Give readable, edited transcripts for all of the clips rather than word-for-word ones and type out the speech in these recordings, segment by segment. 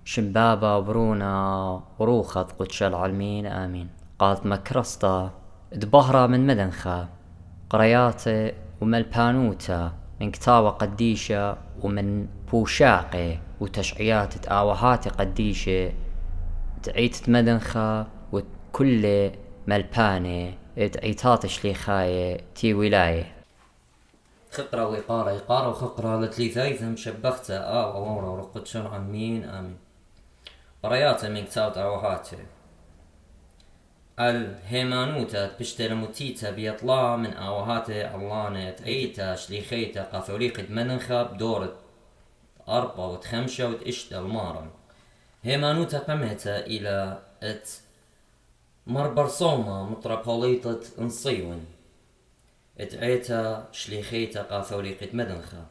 شمبابا وبرونا وروخط قدش العالمين آمين. قالت مكرسطة دبهرة من مدنخة قرياتي وملبانوتا من كتاوة قديشة ومن بوشاقي وتشعيات تآوهاتي قديشة تعيت مدنخة وكل ملباني تعيتات شليخاية تي ولاية خقرة وإقارة إقارة وخقرة لتليثايثة مشبختة وورا ورقد شرعا مين آمين. قرياتي من كتاوت أوهاتي الهيمانوتا بشترموتيتا بيطلع من أوهاتي اللانت عيتا شليخيتا قاثوليقة مدنخة بدورة أربعة وتخمشة وتشتا المارن. هيمانوتا قمتا إلى مربرصومة مطربوليطة انصيون اتعيتا شليخيتا قاثوليقة مدنخة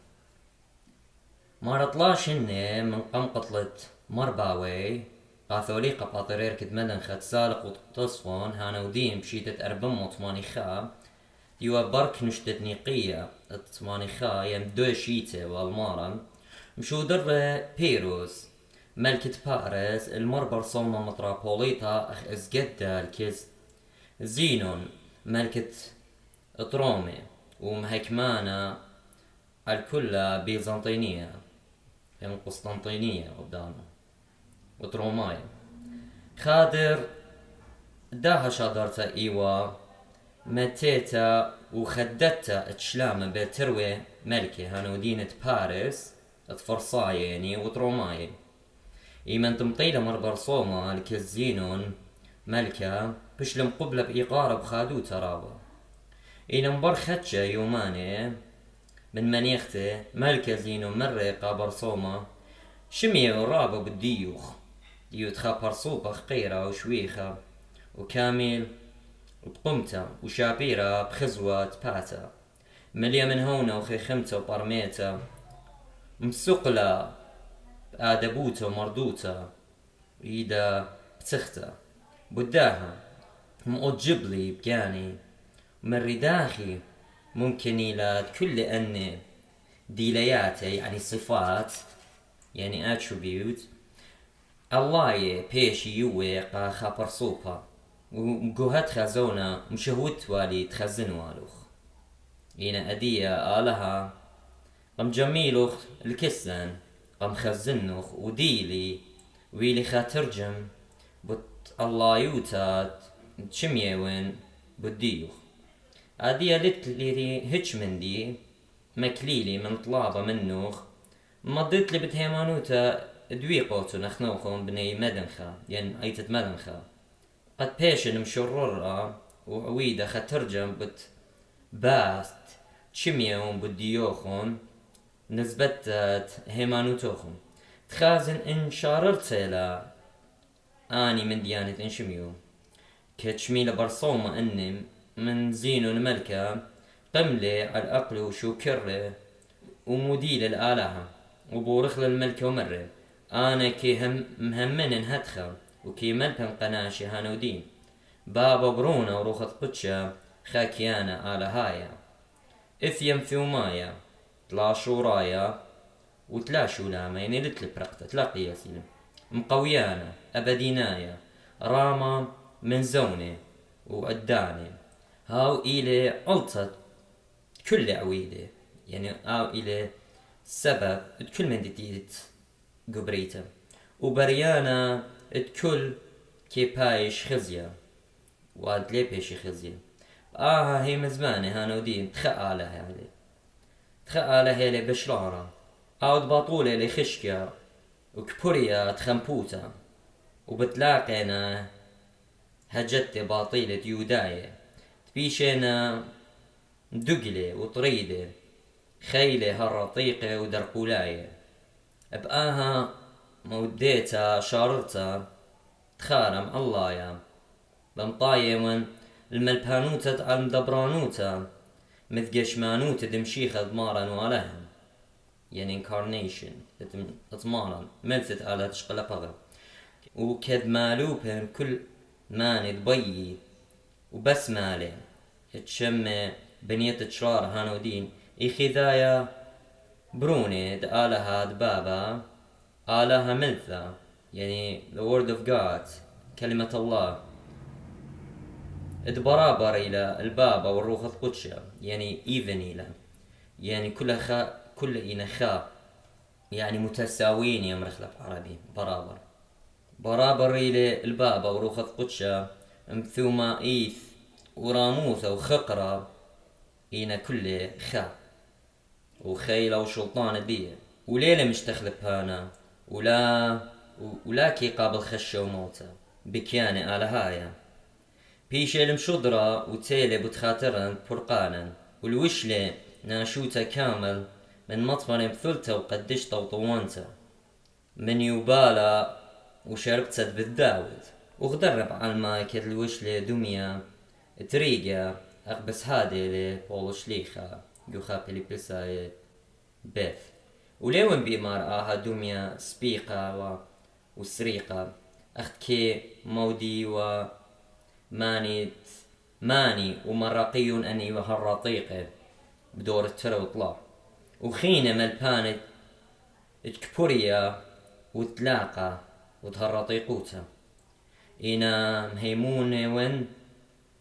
مارطلاش هني من قمقطلة مرباوي قاثوليقة باطريركة مدنخة تسالق وتصفون هانودين بشيتة أربم وطمانيخا ديوا برك نشتت نيقية الطمانيخا يمدو شيتة والمارن مشو در بيروز ملكة باريس المربر صومة مطرابوليطا أخ إزجدة الكز زينون ملكة طرومي ومهكمانة الكل بيزنطينية يعني قسطنطينية قدامه وتروماية خادر داها شادرتا إيوا متيتا وخدتا تشلامة بتروي ملكة هانودينة باريس تفرصاية يعني وتروماية إيمن تمطيلة مربر صومة الكزينون ملكة بشلم قبلة بإيقارة بخادو ترابا إلى مبرختشة يوماني من منيختي ملكة زينو مرقة برصومة شمية ورابة بالديوخ يوتخا برصوبة خقيرة وشويخة وكامل وبقمتة وشابيرة بخزوة باتا مليا من هونة وخيخمتة وبرميتة مسقلة آدبوتة ومردوتة وإيدا بتختة بداها مؤجبلي بجاني مرداخي ممكن إلى كل أن ديلياتي يعني صفات يعني attribute الله بيشي يوي قا خابر صوبا ومقوهات خازونا مشهوت والي تخزن والوخ إينا أدية آلها قم جميلوخ الكسلان قم خزنوخ وديلي ويلي خاترجم بط الله يوتات تشميوين بديوخ أدية لتلي هتش من دي مكليلي من طلابة منوخ مضيت لي بتهيمانوتا دويقوتو نخنوخون بني مدنخة يعني عيتت مدنخة قد بيشن مشررة وعويدة خاترجم بت باست تشميون بديوخون نسبتت هيمانوتوخون تخازن إن شاررت لا آني من ديانة إنشميو كتشميلة برصومة أني من زينو الملكة قملي على الأقل وشوكره ومديل الآلهة وبورخل الملكة ومره أنا كي مهمن هدخل وكي ملبن قناشي هانودين بابا برونا وروخت قدشة خاكيانا آلهايا إثيم ثومايا تلاشو رايا وتلاشو لاما يعني لتل برقتة تلاقي ياسين مقويانا أبدينايا راما من زوني وأداني هاو إلي علطت كل عويدة يعني هاو إلي سبب كل من ديت قبريته وبريانا كل كي بايش خزيا واد لي بيش خزيا هي مزمانة هانودين تخآلها هالي تخآلها هالي بشرارة عود باطولة لخشكة وكبوريا تخمبوتا وبتلاقينا هجت باطيلة يوداية تبيشينا دقلة وطريدة خيلة هالرطيقة ودرقولاية بقاها موديتا شاررتا تخارم الله يا بمطاية من الملبانوتا على المدبرانوتا مثقش مانوتا دمشيخة ضمارا ولهم يعني incarnation ضمارا ملتت على تشقل بغا وكذ مالوبن كل ماني ضبيي وبس مالي تشم بنية تشرار هانودين إخذايا بروني دآلها دبابا آلها ملثا يعني the word of God كلمة الله برابر إلى الباب أو الروح القدس يعني even إلى يعني كل إنا خاء يعني متساويين يا مرخلة عربي برابر إلى الباب أو روح القدس ثم إيث وراموث أو خقرة إنا كل خاء وخيلة وشلطان دي وليلة مش تخلب هانا ولا كي قابل خشة وموتى بكيانة على هايا بيشي المشضرة وتيلي بتخاطرا فرقانا والوشلة ناشوتا كامل من مطمر بثلته وقدشته وطوانته من يبالا وشربت بالداود وغدرب على الماي كد الوشلة دمية تريقة أقبس هادي لي بولو شليخة يخابي لي بساي بيث وليون بيمار آها دمية سبيقة وسريقة أخت كي مودي ماني ومراقي أني وهالرطيقة بدور الترى وطلع وخينة ملبانت اتكبوريا وتلاقى وتهالرطيقوتا إنا مهيمونة ون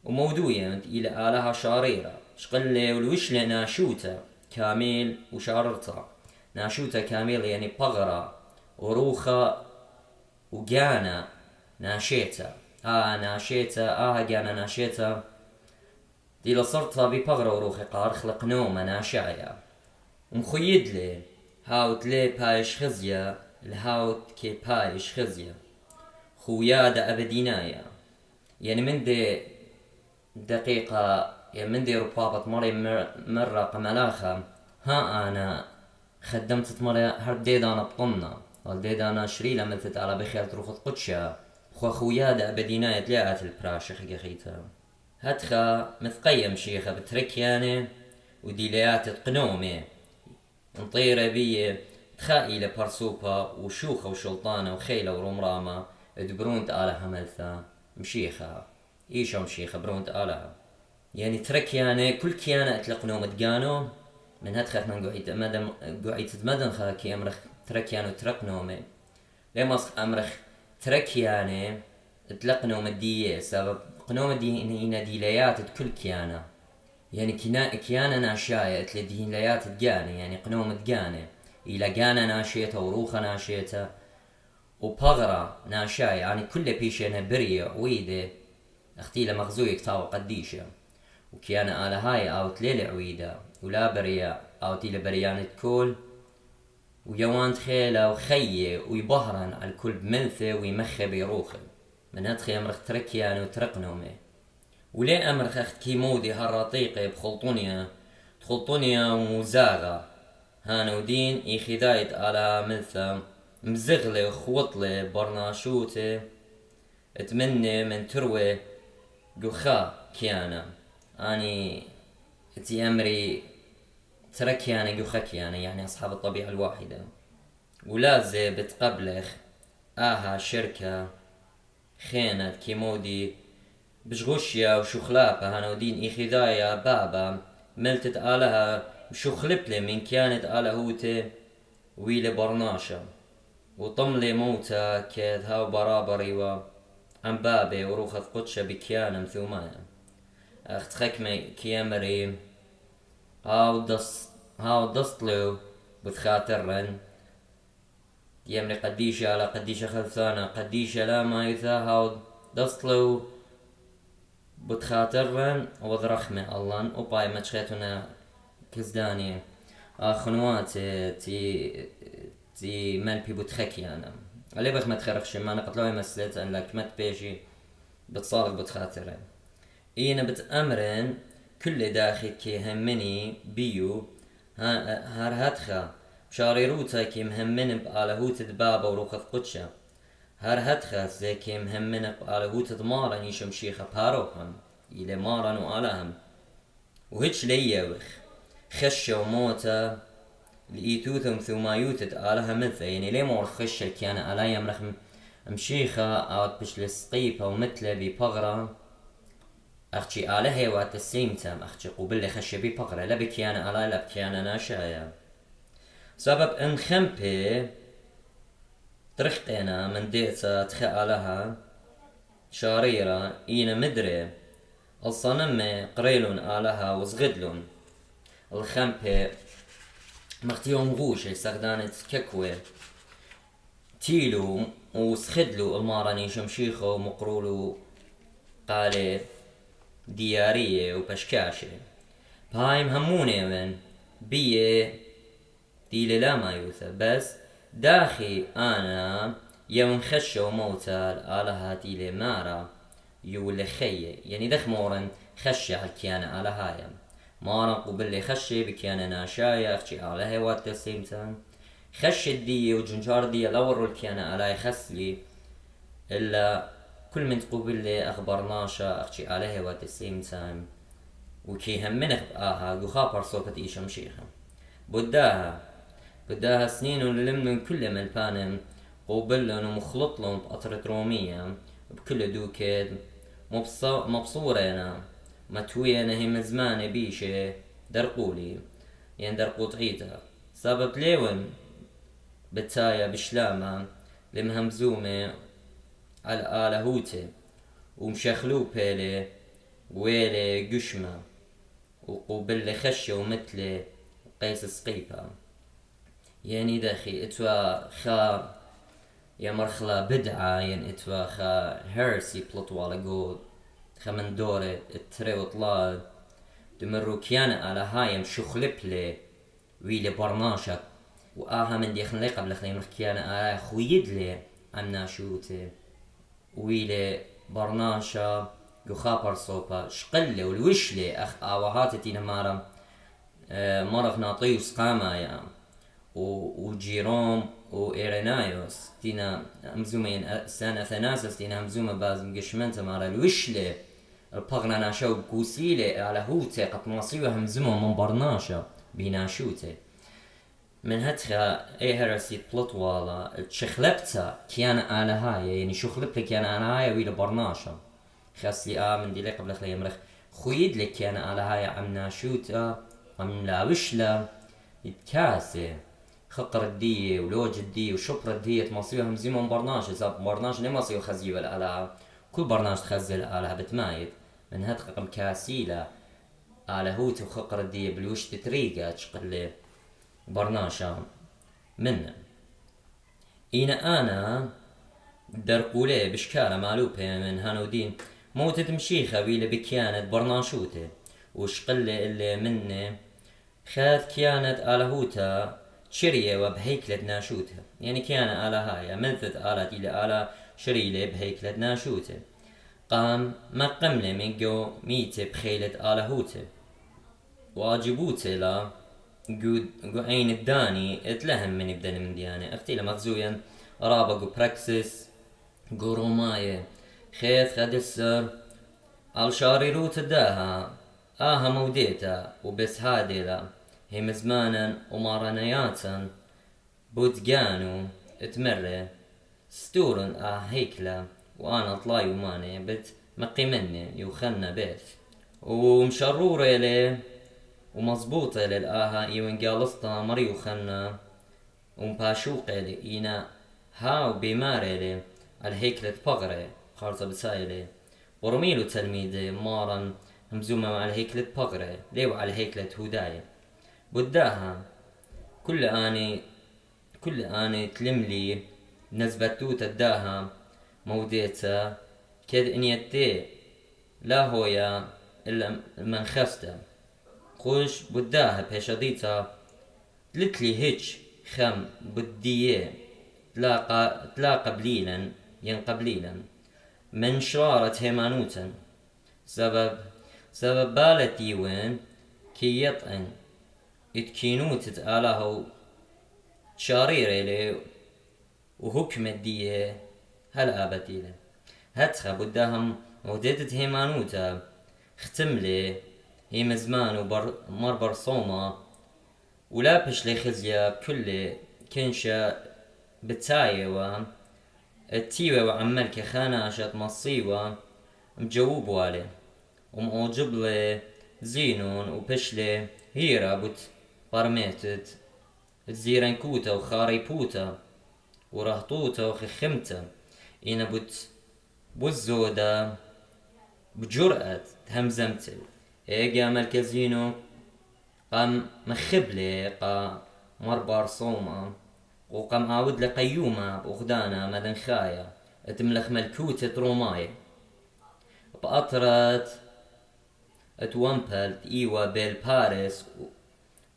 ومودوية إلى آلها شاريرة شقلة والوشلة ناشوتا كامل وشاررتا ناشوتا كامل يعني بغرة وروخة وجانا ناشيتا ناشيتا جانا ناشيتا دي لصرتها ببغرة وروخي قار خلق نومة ناشايا ومخيد لي هاوت لي بايش خزيا الهاوت كي بايش خزيا خويا أبدينايا يعني من دي دقيقة يعني من دي ربابة مرة قملاخة ها أنا خدمت مرة هرب ديدا أنا بطمنا والديدا أنا شريلة مثلت على بخيالة روخ قدشة خويا أبدينايا تلاقات البراشة خيتا هدخا مثقيم شيخة بتركياني وديليات قنومي نطيرة بيه تخائلة برسوبة وشوخة وشلطانة وخيلة ورمرامة دبرونت آلها ملثا مشيخة إيشا مشيخة برونت آلها يعني تركياني كل كيانة اتلقنو متقانو من هدخا قعيت مدن خاكي أمرخ تركيانو ترقنومي لما أمرخ تركياني اتلقنو مدية سبب قنوم دينا ديليات كل كيانة يعني كيانة ناشاية اتلي ديليات تقاني يعني قنوم تقاني إلى قانا ناشيته وروخة ناشيته وبغرة ناشاية يعني كل بيشينها برية ويدة اختيلة مغزوية كتاو قديشة وكيانة آلة هاي أو تليلة عويدة ولا برية أو تيلة بريانة كل ويوان خيلة وخية ويبهرن على الكل بملثة ويمخي بيروخي من هدخي أمرخ تركياني وترقنومي وليه أمرخ أخت كيمودي هالرطيقة تخلطونيا ومزاغة هانا ودين إخدايت على ملثة مزغلة وخوطلة برناشوتة اتمنى من تروي جوخا كيانا اني تي امري تركيانا جوخا كيانا يعني اصحاب الطبيعة الواحدة ولازة بتقبلخ شركة خينة كيمودي بشغوشيا وشخلابة هنودين إخدايا بابا ملتت آلها وشخلبلي من كانت آلهوتي ويلي برناشا وطملي موتا كيد هاو برابري عن بابي وروخة قدشة بكيانا مثومايا اخت خكمي كيامري هاو دستلو بتخاطرن يمري قديشة على قديشة خلثانة قديشة لا ما يثا هاو دستلو بتخاطرن وذرخمة الله وباي ما تشخيتنا كزداني خنوات تي مالبي بتخكي انا علي بخ ما تخرخش ما نقتلوي مسلت ان لك ما تبيشي بتصالك بتخاطرن اينا بتأمرن كل داخل كي همني بيو هار هدخا شاريروتا كي مهمن بآلهوت دبابة وروخة قدشة هار هدخا زي كي مهمن بآلهوت دمارا نيشم شيخة باروهم إلى مارا وآلهم وهيش ليوخ خشة وموتا لإيتوثم ثم يوتت آلها مثل يعني ليه مور خشة كان آلا يمرخ مشيخة أو بش لسقيبة ومثل ببغرة أختي آلهي وات السيمتم أختي قبل خشة ببغرة لا بكيانا آلا لا بكيانا ناشايا سبب ان خمبي ترختنا من ديتا تخالها شاريرة إينا مدري الصنم قريلون آلها وزغدلون الخمبة مختيوم غوش استخدانت ككوة تيلو وسخدلو الماراني شمشيخو مقرولو قالي ديارية وبشكاشة بهايم هموني من بيه ديلي لا ما يوثى بس داخي أنا يوم خشة وموتى آلها ديلي مارا يولي خيه يعني دخ مورن خشة هالكيانة على هاي مارن قبل خشة بكيانة ناشايا اختي على هاي وات تسليمتان خشة دي وجنجار دي لورو الكيانة على خسلي إلا كل من تقبل أخبرناشا اختي على هاي وات تسليمتان وكي هم منخ بآها يخابر صوبة إيشا مشيخة بداها سنين ولمن كل ملبانم قوبلن ومخلطلن بقطرة رومية بكل دوكد مبصورينا متوينا هم زمان بيشة درقولي يعني درقوط عيتا سبب ليون بتايا بشلامة لمهمزومة على آلة هوتي ومشخلو بيلي ويلي قشمة وقوبل خشة ومثل قيس سقيبة يعني داخي اتوا خا يا مرخلا بدعة يعني اتوا خا هيرسي بلطو على قول خا من دورة التري وطلال دمرو كيانا على هاي مشخلب لي ويلي برناشك وآها من دي خلي قبل خلي مركيانا على خويد لي عمنا شوتي ويلي برناشا يخابر صوبا شقلي والوشلي اخ آوهاتي تينا مارا مرخ ناطي وسقاما يا وجيروم وإيرينايوس تينا همزومين سان أثناسس تينا همزومة باز مقشمنتا مارا الوشلي البغنا ناشو بكوسيلي على هوتي قط مصيوة همزومة من برناشا بيناشوتي من هتخا اي هرسي بلطوالا تشخلبتا كيانا على هاي يعني شخلبتا كيانا على هاي ويلا برناشا خاصلي من دي لي قبل خلي يمرخ خويد لك كيانا على هاي عم ناشوتا عم لا وشلا يتكاسي خطر الدية ولوج الدية وشبر الدية تمصيوها همزيمة من برناش إذا برناش ليه مصيو خزيوة الآلة كل برناش تخزي الآلة بتمايد من هاد قم كاسيلة آلة هوت وخقر الدية بالوش تتريقة تشقل برناشا منه إينا أنا درقولي بشكالة مالوبة من هانودين موتت مشيخة ويلي بكيانة برناشوته وشقل اللي منه خاد كيانت آلهوتا شرية وبهيكلة ناشوتها يعني كان آلهايا منثت آلة إلى آلة شريلة بهيكلة ناشوتها قام ما قمنا من جو ميتة بخيلة آلهوتا واجبوتا لا قو عين الداني اتلهم من يبدأ من ديانة اختي لمغزويا رابا قو براكسس قو روماية خيث خد السر الشاريروت داها موديتا وبس هاديلا هم زمانا ومارانياتا بوتقانو اتمرة ستورن هيكلا وانا طلاي وماني بت مقي مني يوخلنا بيت ومشرورة لي ومظبوطة للآها ايوان قالستا مريو خلنا ومباشوقة لي اينا هاو بيماري لي الهيكلة بغري خارطة بسايلي ورميلو تلميذي مارا همزومة على هيكلة بغرة ليو على هيكلة هداية بداها كل آني تلملي نزبتو تداها موديتا كد انيتي لا هويا إلا من خسته خوش بداها بيشاديتا تلتلي هيتش خم بديه تلاقى قبليلا ينقبليلا من شرارة هيمانوتا سبب بالتي وين كي يطعن اتكينوت تتآله شاريري لي وحكم الدية هل آبتي له هتخا بداهم وديتت هيمانوتا ختم لي هي مزمان ومربر صومة ولابش لي خزيا بكل كنشا بتايوة التيوة وعملك خاناشة مصيوة مجوب والي ومعجب لي زينون وبشلي هيرا بوت برميتت تزيرن كوتا وخاري بوتا ورهطوته وخخمته إنا بوزودة بجرأة همزمتل إيجا مركزينو قام مخبلي قا مربار صومة وقام عاود لقيومة بأخدانا مدنخايا اتملخ ملكوتة روماي بأطرت اتومبلت إيوا بين باريس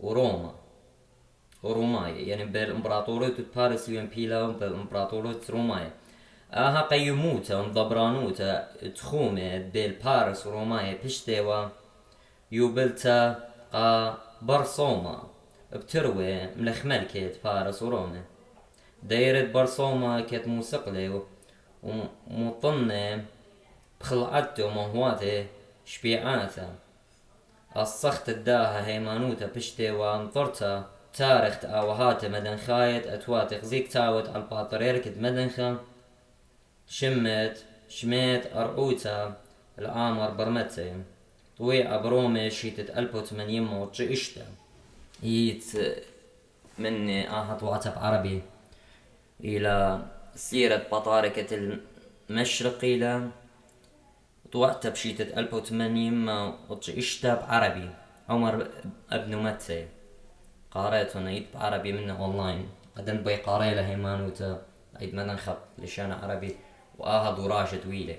وروما وروماي يعني بالإمبراطورية باريس يمبيلا بالإمبراطورية روماي آها قيموتا ومضبرانوتا تخومت بين باريس وروماي بشتيوا يوبلتا قا برصوما بتروي ملخ ملكة باريس وروما دايرة برصوما كانت موسقلة ومطنة بخلعته ومهواته شبيعاته الصخت الداها هيمانوتا بشتي وانطرتا تارخت اوهاته مدن خايت اتواتق زيك تاوت على الباطريرك مدنخا شميت ارعوتا الامر برمتي طويع برومي شيتت 1080 موتش اشتا يت من واتساب عربي الى سيرة بطاركة المشرق الى طوعت بشيتة 1080 ما اشتا بعربي عمر ابن متى قاريت ونيت بعربي منه اونلاين قدن بي قاري له هيمانوتا عيد مدن خط لشان عربي واهد وراجة طويلة